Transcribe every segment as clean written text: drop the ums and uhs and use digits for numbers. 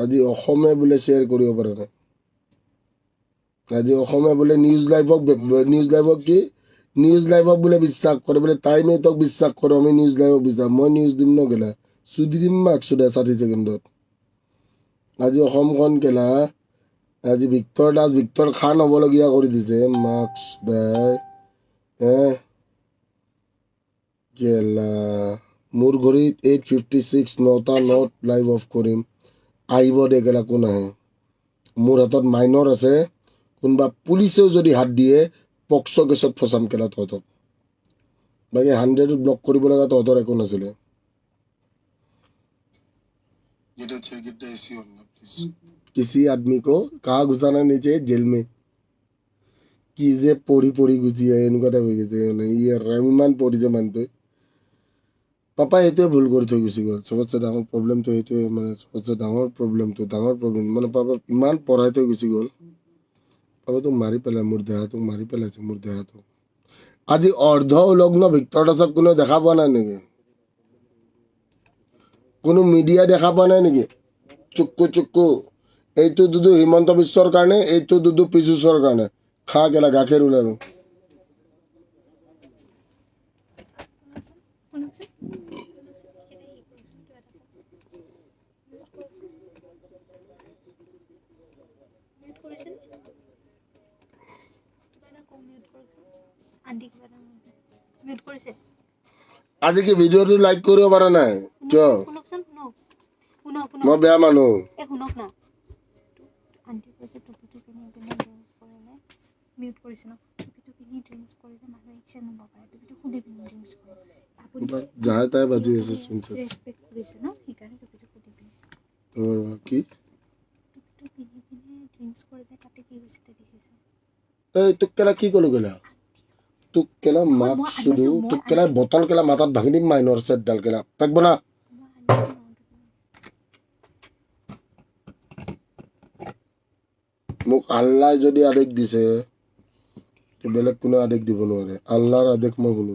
আজি অসমে বোলে শ্বেয়াৰ কৰিব পৰা নাই আজি অসমে বোলে নিউজ লাইভক কি নিউজ লাইভক বোলে বিশ্বাস কৰে বোলে টাইমে তোক বিশ্বাস কৰোঁ আমি নিউজ লাইভক বিশ্বাস মই নিউজ দিম ন গেলা চুদি দিম মাকছো দে 60 ছেকেণ্ডত আজি অসমখন কেলা আজি ভিক্টৰ খান হ'বলগীয়া কৰি দিছে মাৰ্কছ দে কেলা মোৰ ঘড়ীত 8:56 9টা নট লাইভ অফ কৰিম আহিব দে কেলা কোন আহে মোৰ হাতত মাইনৰ আছে কোনোবা পুলিচেও যদি হাত দিয়ে পক্সো কেছত ফচাম কেলা তহঁতক বাকী 100 ব্লক কৰিব লগা তহঁতৰ একো নাছিলে किसी आदमी को कहाँ घुसाना नहीं चाहिए जेल में কি যে পৰি গুচি আহে এনেকুৱা টাইপ হৈ গৈছে মানে ইমান পৰিছে মানুহটোৱে পাপাই এইটোৱে ভুল কৰি থৈ গুচি গ'ল চবতছে ডাঙৰ প্ৰব্লেমটো এইটোৱে মানে চবতছে ডাঙৰ প্ৰব্লেম মানে পাপা ইমান পঢ়াই থৈ গুচি গ'ল পাপাটোক মাৰি পেলাই মোৰ দেহাটোক মাৰি পেলাইছে মোৰ দেহাটোক আজি অৰ্ধ উলগ্ন ভিক্টৰ দাসক কোনেও দেখা পোৱা নাই নেকি কোনো মিডিয়া দেখা পোৱা নাই নেকি চুক্কু এইটো দুদু হিমন্ত বিশ্বৰ কাৰণে এইটো দুদু পীযুষৰ কাৰণে খা গেলা গাখীৰ ওলাব আজি কি ভিডিঅ'টো লাইক কৰিব পৰা নাই কিয় মই বেয়া মানুহ যাই তাই বাজি আছে শুনছে কি এই তোক কেলা কি কলো গেলা তোক কেলা মাক শুধু তোক কেলা বটল কেলা মাথাত ভাঙি দিম মাইনৰ চেটডাল কেলা পেকব না মোক আল্লাহ যদি আদেশ দিছে বেলেগ কোনো আদেশ দিব নোৱাৰে আল্লাহৰ আদেশ মই শুনো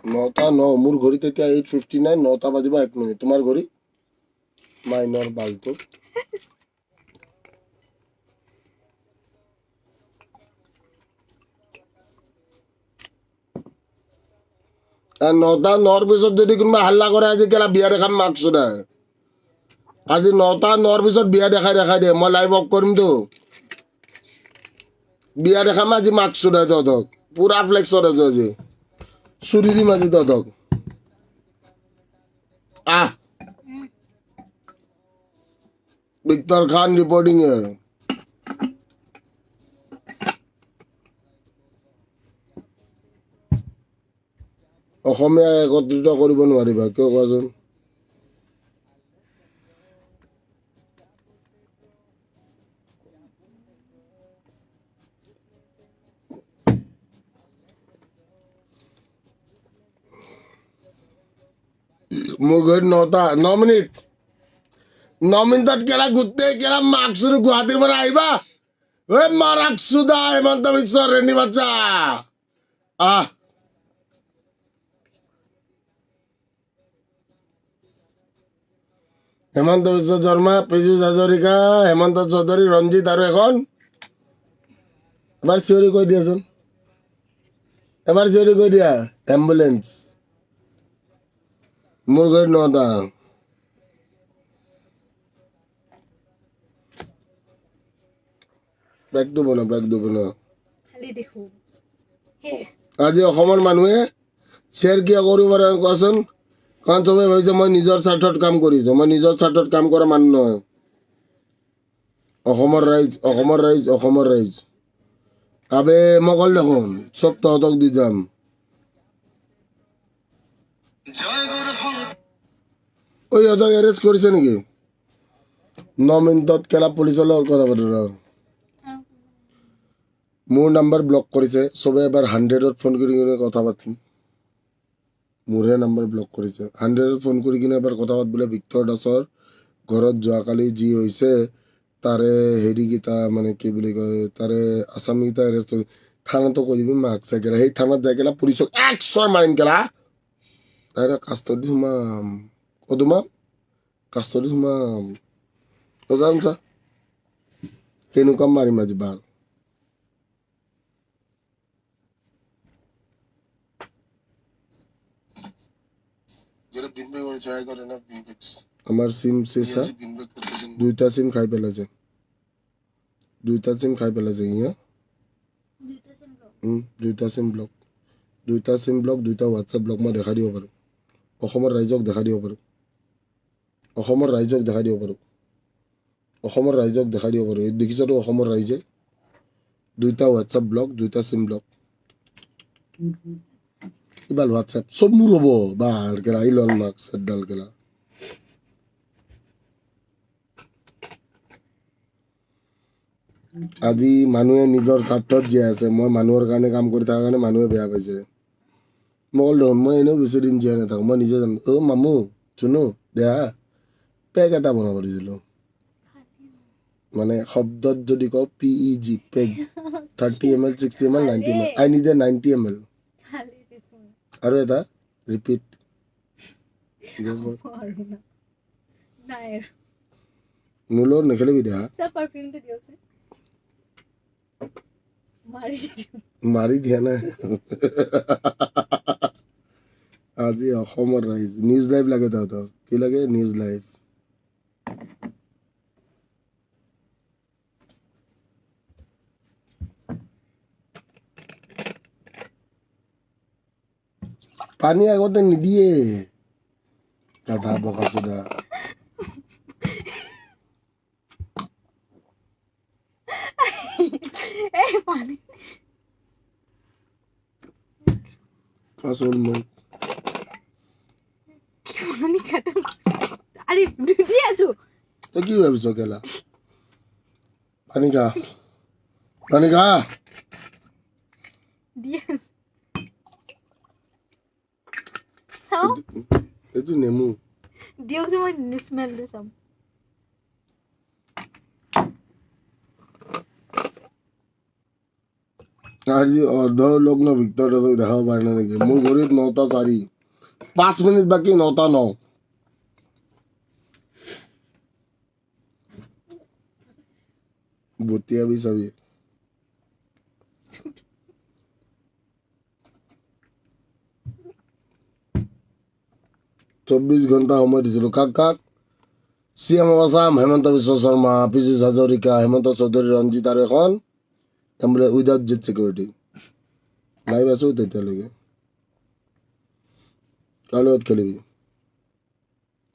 নটা ন মোৰ ঘড়ীত এতিয়া 8:59 9টা বাজিব 1 মিনিট তোমাৰ ঘড়ী মাইনৰ বালটো নটা নৰ পিছত যদি কোনোবা হাল্লা কৰে আজি কেলা বিয়া দেখাম মাকছো দে আজি 9টা নৰ পিছত বিয়া দেখাই দে মই লাইভ অফ কৰিমতো বিয়া দেখাম আজি মাকছো দে তহঁতক পুৰা ফ্লেক্সত আছো আজি চুৰি দিম আজি তহঁতক আহ ভিক্টৰ খান ৰিপৰ্টিং অসমীয়া একত্ৰিত কৰিব নোৱাৰিবা কিয় কোৱাচোন মোৰ ঘড়ীত 9 মিনিট 9 মিনিটত কেলা গোটেই কেলা মাকছো গুৱাহাটীৰ পৰা আহিবা ঐ মাৰাকছো দা হেমন্ত বিশ্ব ৰেণী বাচ্চা আহ হেমন্ত বিশ্ব শৰ্মা পীযুষ হাজৰিকা হেমন্ত চৌধুৰী ৰঞ্জিত আৰু এখন এবাৰ চিঞৰি কৈ দিয়াচোন এবাৰ চিঞৰি কৈ দিয়া এম্বুলেন্স মোৰ ঘড়ীত 9টা বেগটো বনা আজি অসমৰ মানুহে শ্বেয়াৰ কিয় কৰিব পাৰে কোৱাচোন কাৰণ চবে ভাবিছে মই নিজৰ স্বাৰ্থত কাম কৰিছো মই নিজৰ স্বাৰ্থত কাম কৰা মানুহ নহয় অসমৰ ৰাইজ আবে মই কল দেখোন চব তহঁতক দি যাম ঐ ইহঁতক এৰেষ্ট কৰিছে নেকি 9 মিনিটত কেলা পুলিচৰ লগত কথা পাতো মোৰ নাম্বাৰ ব্লক কৰিছে চবে এবাৰ 100ত ফোন কৰি কিনে কথা পাতিম মোৰহে নাম্বাৰ ব্লক কৰিছে 100ত ফোন কৰি কিনে এবাৰ কথা পাত বোলে ভিক্টৰ দাসৰ ঘৰত যোৱাকালি যি হৈছে তাৰে হেৰিকেইটা মানে কি বুলি কয় তাৰে আছামীকেইটা এৰেষ্ট থানাতো কৈ দিবি মাক চাই কেলা সেই থানাত যাই কেলা পুলিচক 100 মাৰিম কেলা তাৰে কাষ্টডিত সোমাম কদুমা কাষ্টডিত সোমাম যাম চা কেনেকুৱা মাৰিম আজি বাল আমার সিম শেষা দুইটা সিম খাই পেলাইছে ইয়া দুইটা সিম ব্লক দুইটা হোৱাটছএপ ব্লক মই দেখাই দিব পাৰোঁ অসমৰ ৰাইজক দেখাই দিব পাৰোঁ অসমৰ ৰাইজক দেখাই দিব পাৰোঁ অসমৰ ৰাইজক দেখাই দিব পাৰোঁ এই দেখিছতো অসমৰ ৰাইজে দুইটা হোৱাটছএপ ব্লক দুইটা সিম ব্লক ইবাল হোৱাটছএপ চব মোৰ হ'ব বাল কেলা ইলন মাৰ্কছ এডাল কেলা আজি মানুহে নিজৰ স্বাৰ্থত জীয়াই আছে মই মানুহৰ কাৰণে কাম কৰি থকাৰ কাৰণে মানুহে বেয়া পাইছে মই ক'লো দেখোন মই এনেও বেছি দিন জীয়াই নাথাকোঁ মই নিজে জানো মামু চুনু দেহা পেগ এটা বনাব দিছিলোঁ মানে শব্দত যদি কওঁ PEG peg 30 ml 60 ml 90 ml I need a 90 ml আৰু এটা ৰিপিট মোৰ লগত নেখেলিবি দেহা মাৰি দিয়া নাই আজি অসমৰ ৰাইজ নিউজ লাইভ লাগে তহঁতক কি লাগে নিউজ লাইভ পানী আগতে নিদিয়ে গাধা বকাচোদা আসল মুখ তো কি ভাবিছ কেলা পানী খা পানী খা এইটো নেমু দিয়ক যে মই স্মেলটো চাম আজি অৰ্ধ লগ্ন ভিক্টৰ দাসক দেখাব পাৰে না নেকি মোৰ ঘড়ীত 9:04 5 মিনিট বাকী 9:09 বতিয়াবি চাবি 24 ঘণ্টা সময় দিছিলো কাক কাক CM of Assam Hemanta Biswa Sarma Piyush Hazarika Hemanta Choudhury Ranjit আৰু এখন বোলে উইদাউট জেট চিকিউৰিটি লাইভ আছো তেতিয়ালৈকে কাৰ লগত খেলিবি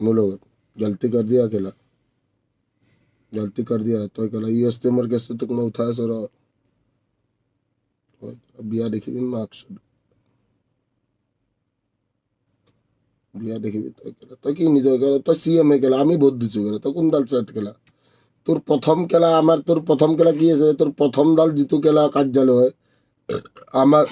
মোৰ লগত গলতি কৰ দিয়া খেলা গলতি কৰ দিয়া তই খেলা US টিমৰ কেছটো তোক মই উঠাই আছো ৰ বিয়া দেখিবি মাৰ্কছ বিয়া দেখিবি তই খেলা তই কি নিজৰ খেলা তই CM খেলা আমি ভোট দিছো খেলা তই কোনডাল চাইড খেলা তোৰ প্ৰথম খেলা আমাৰ তোৰ প্ৰথম খেলা কি আছে তোৰ প্ৰথমডাল যিটো খেলা কাৰ্যালয় আমাৰ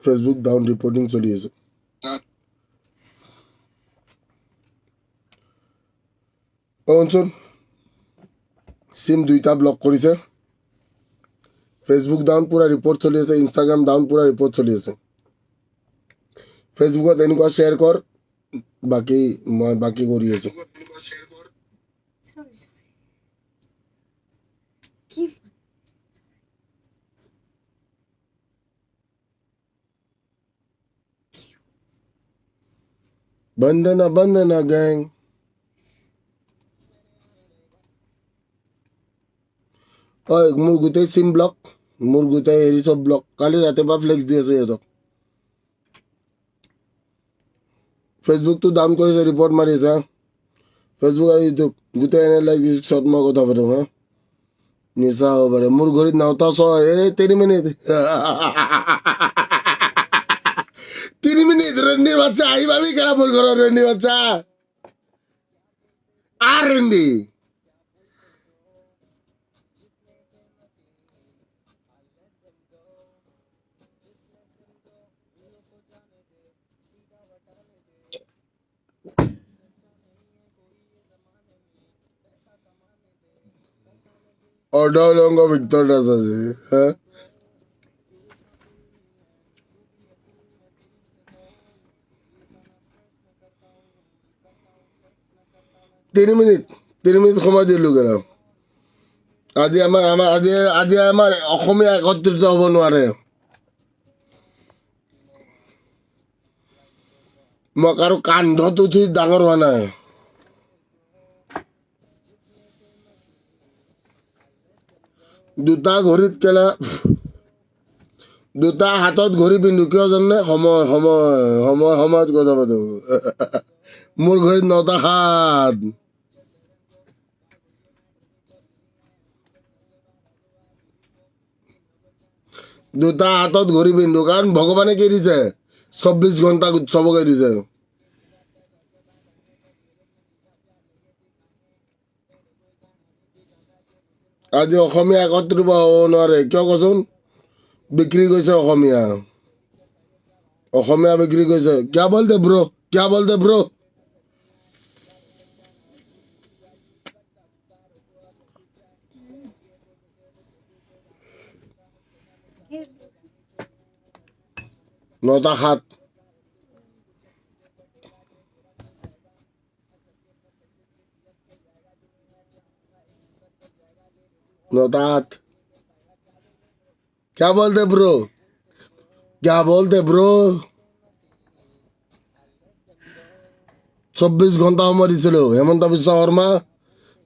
ফেচবুক ডাউন ৰিপৰ্টিং চলি আছে শুনচোন চিম দুইটা ব্লক কৰিছে ফেচবুক ডাউন পুৰা ৰিপৰ্ট চলি আছে ইনষ্টাগ্ৰাম ডাউন পুৰা ৰিপৰ্ট চলি আছে ফেচবুকত এনেকুৱা শ্বেয়াৰ কৰ বাকী মই বাকী কৰি আছো বন্দনা গেং ঐ মোৰ গোটেই চিম ব্লক মোৰ গোটেই হেৰি চব ব্লক কালি ৰাতিপুৱা ফ্লেক্স দি আছো সিহঁতক ফেচবুকটো ডাউন কৰিছে ৰিপৰ্ট মাৰি আছে ফেচবুক আৰু ইউটিউব গোটেই এনালাইচিছত মই কথা পাতো হা নিচা হ'ব পাৰে মোৰ ঘড়ীত 9:06 এই 3 মিনিট 3 মিনিট রেন্ডির বাচ্চা এইভাবে খেলা মোর ঘর রেন্ডি বাচ্চা আর রেন্ডি অর্ধলঙ্গ ভিক্টর দাস আছে হ্যাঁ 3 মিনিট সময় দিলো কেন আজি আমাৰ অসমীয়া একত্ৰিত হ'ব নোৱাৰে মই কাৰো কান্ধত উঠি ডাঙৰ হোৱা নাই দুটা হাতত ঘড়ী পিন্ধো কিয় জানে সময়ত কথা পাতো মোৰ ঘড়ীত 9টা হাত দুটা হাতত ঘড়ী পিন্ধো কাৰণ ভগৱানে কি দিছে 24 ঘণ্টা চবকে দিছে আজি অসমীয়া একত্ৰিত হ'ব নোৱাৰে কিয় কচোন বিক্ৰী কৰিছে অসমীয়া বিক্ৰী কৰিছে क्या बोलते ब्रो Here. 9টা হাত 9টা হাত क्या बोलते ब्रो 24 ঘণ্টা সময় দিছিল হেমন্ত বিশ্ব শৰ্মা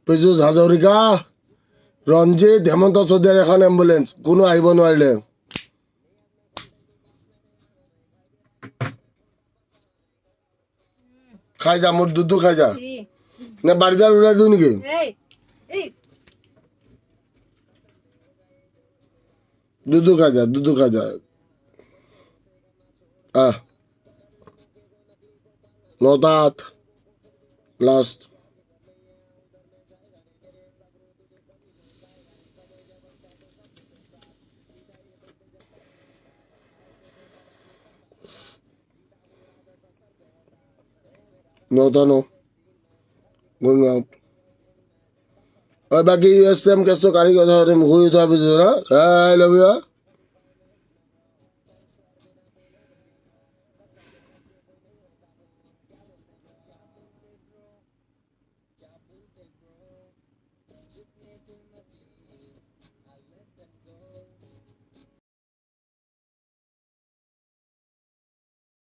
পীযুষ হাজৰিকা ৰঞ্জিত হেমন্ত চৌধুৰীৰ এখন এম্বুলেন্স কোনো আহিব নোৱাৰিলে খাই যা মোৰ দুধটো খাই যা Hey. নে বাৰিদাৰ উলাই দিওঁ নেকি Hey. Hey. দুধটো খাই যা আহ 9টা হাত লাষ্ট নটা ন going out বাকী ইউএছএম কেছটো কাঢ়ি কথা শুই উঠাৰ পিছত I love you